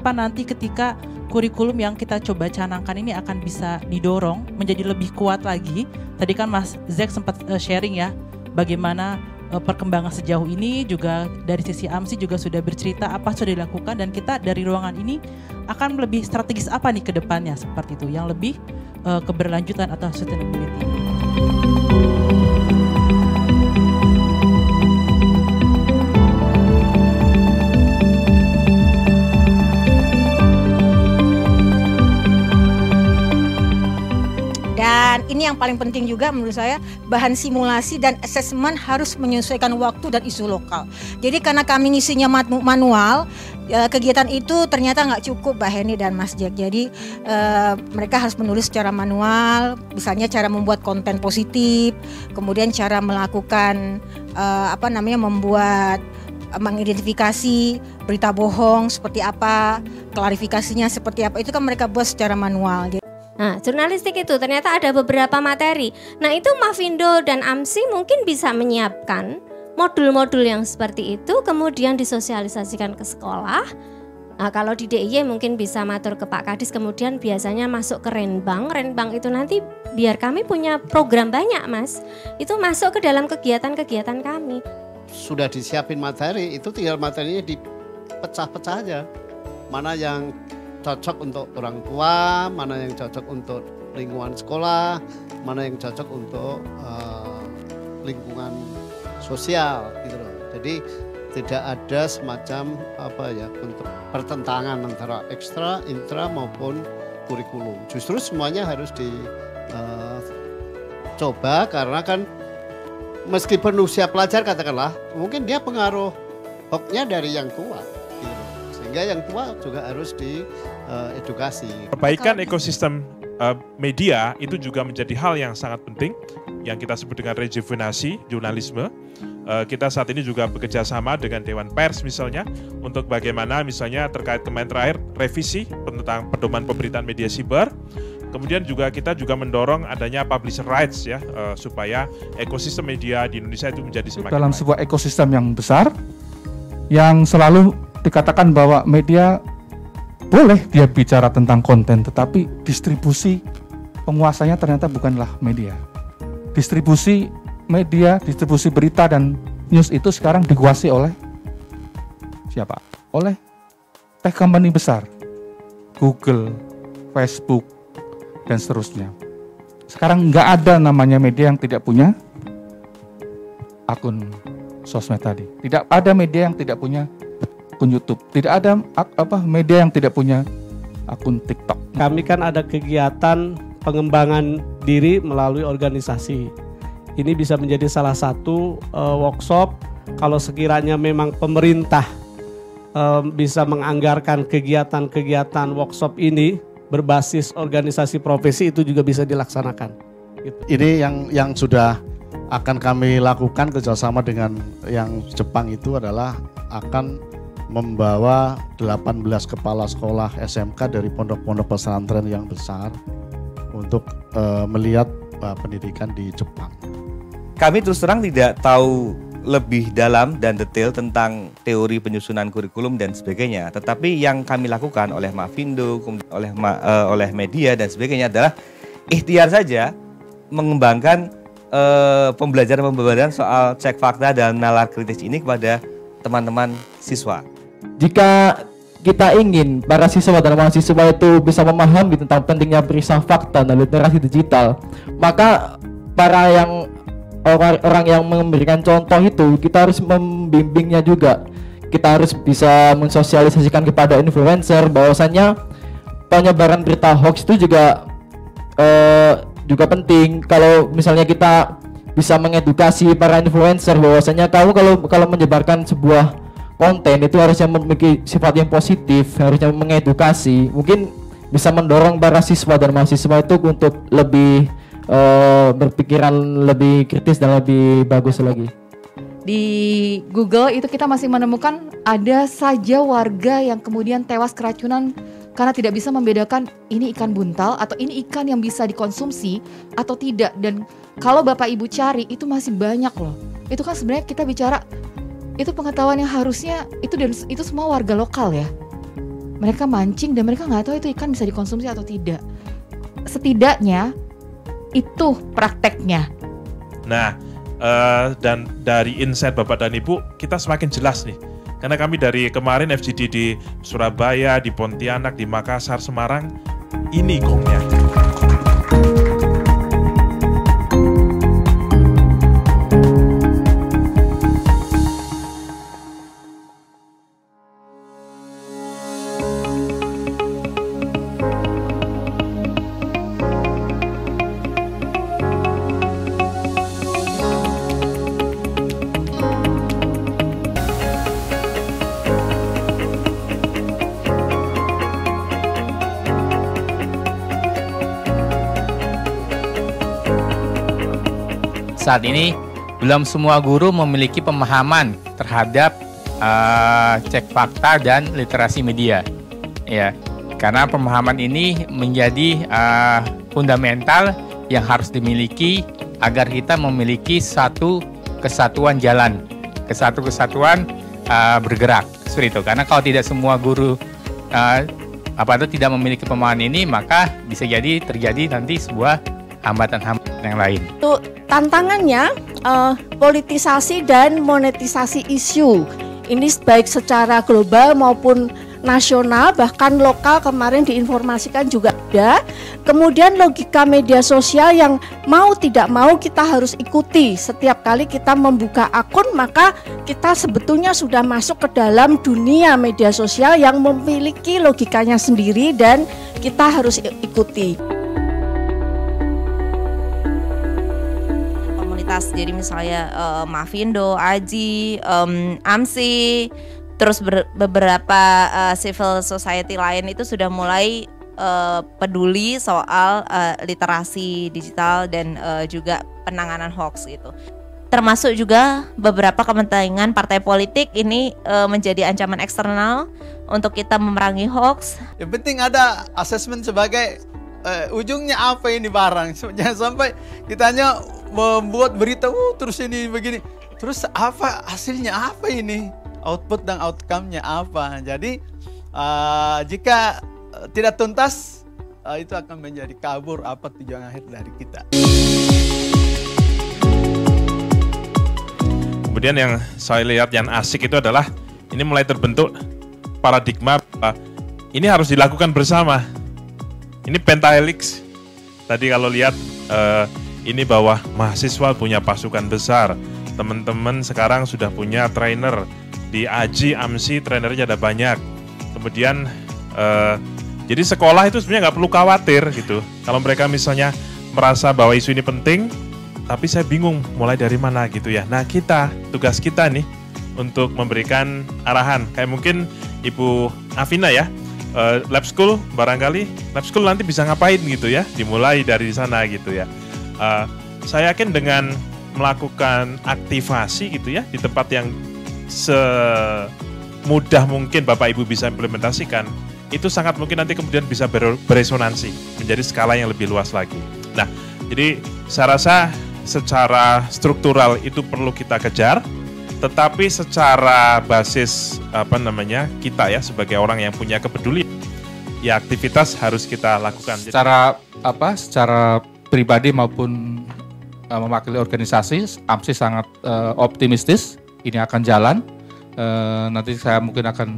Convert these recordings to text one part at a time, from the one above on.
apa nanti ketika kurikulum yang kita coba canangkan ini akan bisa didorong menjadi lebih kuat lagi. Tadi kan Mas Zack sempat sharing ya, bagaimana perkembangan sejauh ini, juga dari sisi AMSI juga sudah bercerita apa sudah dilakukan, dan kita dari ruangan ini akan lebih strategis apa nih ke depannya, seperti itu, yang lebih keberlanjutan atau sustainability. Dan ini yang paling penting juga menurut saya, bahan simulasi dan asesmen harus menyesuaikan waktu dan isu lokal. Jadi karena kami ngisinya manual, kegiatan itu ternyata nggak cukup Mbak Heni dan Mas Jack. Jadi mereka harus menulis secara manual, misalnya cara membuat konten positif, kemudian cara melakukan membuat mengidentifikasi berita bohong seperti apa, klarifikasinya seperti apa, itu kan mereka buat secara manual. Nah, jurnalistik itu ternyata ada beberapa materi. Nah, itu Mavindo dan AMSI mungkin bisa menyiapkan modul-modul yang seperti itu, kemudian disosialisasikan ke sekolah. Nah, kalau di DIY mungkin bisa matur ke Pak Kadis, kemudian biasanya masuk ke Renbang. Renbang itu nanti biar kami punya program banyak, Mas. Itu masuk ke dalam kegiatan-kegiatan kami. Sudah disiapin materi, itu tinggal materinya dipecah-pecah aja. Mana yang cocok untuk orang tua, mana yang cocok untuk lingkungan sekolah, mana yang cocok untuk lingkungan sosial gitu loh. Jadi tidak ada semacam untuk pertentangan antara ekstra, intra maupun kurikulum. Justru semuanya harus dicoba karena kan meskipun usia pelajar katakanlah, mungkin dia pengaruh hoax-nya dari yang tua. Sehingga yang tua juga harus diedukasi. Perbaikan ekosistem media itu juga menjadi hal yang sangat penting yang kita sebut dengan rejuvenasi jurnalisme. Kita saat ini juga bekerja sama dengan Dewan Pers misalnya untuk bagaimana misalnya terkait kemarin terakhir revisi tentang pedoman pemberitaan media siber. Kemudian juga kita juga mendorong adanya publisher rights ya supaya ekosistem media di Indonesia itu menjadi semakin dalam baik. Sebuah ekosistem yang besar yang selalu dikatakan bahwa media boleh dia bicara tentang konten, tetapi distribusi penguasanya ternyata bukanlah media. Distribusi media, distribusi berita dan news itu sekarang dikuasai oleh siapa? Oleh tech company besar, Google, Facebook, dan seterusnya. Sekarang nggak ada namanya media yang tidak punya akun sosmed tadi. Tidak ada media yang tidak punya akun YouTube. Tidak ada media yang tidak punya akun TikTok. Kami kan ada kegiatan pengembangan diri melalui organisasi. Ini bisa menjadi salah satu workshop kalau sekiranya memang pemerintah bisa menganggarkan kegiatan-kegiatan workshop ini berbasis organisasi profesi, itu juga bisa dilaksanakan. Gitu. Ini yang sudah akan kami lakukan kerjasama dengan yang Jepang itu adalah akan membawa 18 kepala sekolah SMK dari pondok-pondok pesantren yang besar untuk melihat pendidikan di Jepang. Kami terus terang tidak tahu lebih dalam dan detail tentang teori penyusunan kurikulum dan sebagainya. Tetapi yang kami lakukan oleh Mavindo, oleh media dan sebagainya adalah ikhtiar saja mengembangkan pembelajaran soal cek fakta dan nalar kritis ini kepada teman-teman siswa. Jika kita ingin para siswa dan mahasiswa itu bisa memahami tentang pentingnya periksaan fakta dan literasi digital, maka orang yang memberikan contoh itu kita harus membimbingnya juga. Kita harus bisa mensosialisasikan kepada influencer bahwasanya penyebaran berita hoax itu juga penting. Kalau misalnya kita bisa mengedukasi para influencer bahwasanya kamu kalau menyebarkan sebuah konten itu harusnya memiliki sifat yang positif, harusnya mengedukasi, mungkin bisa mendorong para siswa dan mahasiswa itu untuk lebih berpikiran lebih kritis dan lebih bagus lagi. Di Google itu kita masih menemukan ada saja warga yang kemudian tewas keracunan karena tidak bisa membedakan ini ikan buntal atau ini ikan yang bisa dikonsumsi atau tidak. Dan kalau Bapak Ibu cari itu masih banyak loh. Itu kan sebenarnya kita bicara itu pengetahuan yang harusnya itu semua warga lokal ya. mereka mancing dan mereka nggak tahu itu ikan bisa dikonsumsi atau tidak. Setidaknya itu prakteknya. Nah, dan dari insight Bapak dan Ibu, kita semakin jelas nih. Karena kami dari kemarin FGD di Surabaya, di Pontianak, di Makassar, Semarang, ini gongnya. Saat ini belum semua guru memiliki pemahaman terhadap cek fakta dan literasi media, ya. Karena pemahaman ini menjadi fundamental yang harus dimiliki agar kita memiliki satu kesatuan jalan, kesatuan bergerak, seperti itu. Karena kalau tidak semua guru tidak memiliki pemahaman ini, maka bisa jadi terjadi nanti sebuah hambatan-hambatan yang lain. Untuk tantangannya politisasi dan monetisasi isu. Ini baik secara global maupun nasional, bahkan lokal kemarin diinformasikan juga ada. Kemudian logika media sosial yang mau tidak mau kita harus ikuti. Setiap kali kita membuka akun, maka kita sebetulnya sudah masuk ke dalam dunia media sosial yang memiliki logikanya sendiri dan kita harus ikuti. Jadi misalnya Mavindo, Aji, AMSI, terus beberapa civil society lain itu sudah mulai peduli soal literasi digital dan juga penanganan hoax gitu. Termasuk juga beberapa kepentingan partai politik ini menjadi ancaman eksternal untuk kita memerangi hoax. Yang penting ada asesmen sebagai ujungnya apa ini barang. Jangan sampai kita hanya membuat berita, terus ini begini, terus apa hasilnya apa ini, output dan outcome-nya apa. Jadi jika tidak tuntas, itu akan menjadi kabur apa tujuan akhir dari kita. Kemudian yang saya lihat yang asik itu adalah ini mulai terbentuk paradigma ini harus dilakukan bersama. Ini pentahelix. Tadi kalau lihat ini bahwa mahasiswa punya pasukan besar. Teman-teman sekarang sudah punya trainer. Di Aji, AMSI, trainernya ada banyak. Kemudian, jadi sekolah itu sebenarnya nggak perlu khawatir gitu. Kalau mereka misalnya merasa bahwa isu ini penting, tapi saya bingung mulai dari mana gitu ya. Nah tugas kita nih untuk memberikan arahan. Kayak mungkin Ibu Afina ya, lab school barangkali, lab school nanti bisa ngapain gitu ya. Dimulai dari sana gitu ya. Saya yakin dengan melakukan aktivasi gitu ya di tempat yang semudah mungkin Bapak Ibu bisa implementasikan, itu sangat mungkin nanti kemudian bisa beresonansi menjadi skala yang lebih luas lagi. Nah, jadi saya rasa secara struktural itu perlu kita kejar, tetapi secara basis kita ya sebagai orang yang punya kepedulian, ya aktivitas harus kita lakukan. Secara pribadi maupun mewakili organisasi, AMSI sangat optimistis ini akan jalan. Nanti saya mungkin akan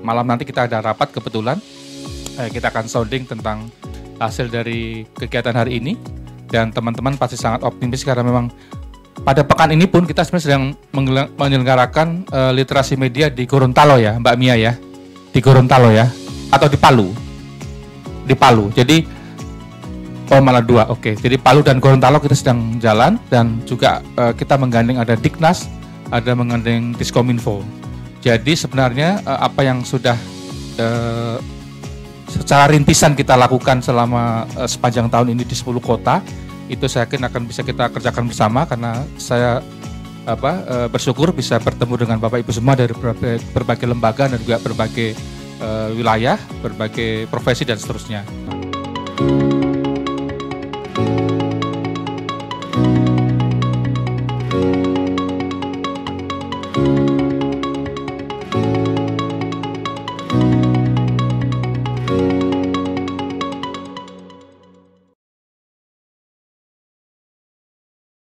malam nanti kita ada rapat kebetulan, kita akan sounding tentang hasil dari kegiatan hari ini, dan teman-teman pasti sangat optimis karena memang pada pekan ini pun kita sebenarnya sedang menyelenggarakan literasi media di Gorontalo ya, Mbak Mia ya, di Gorontalo ya, atau di Palu, jadi malah dua, oke. Jadi Palu dan Gorontalo kita sedang jalan, dan juga kita menggandeng ada Diknas, ada menggandeng Diskominfo. Jadi sebenarnya apa yang sudah secara rintisan kita lakukan selama sepanjang tahun ini di 10 kota, itu saya yakin akan bisa kita kerjakan bersama, karena saya bersyukur bisa bertemu dengan Bapak Ibu semua dari berbagai lembaga dan juga berbagai wilayah, berbagai profesi dan seterusnya.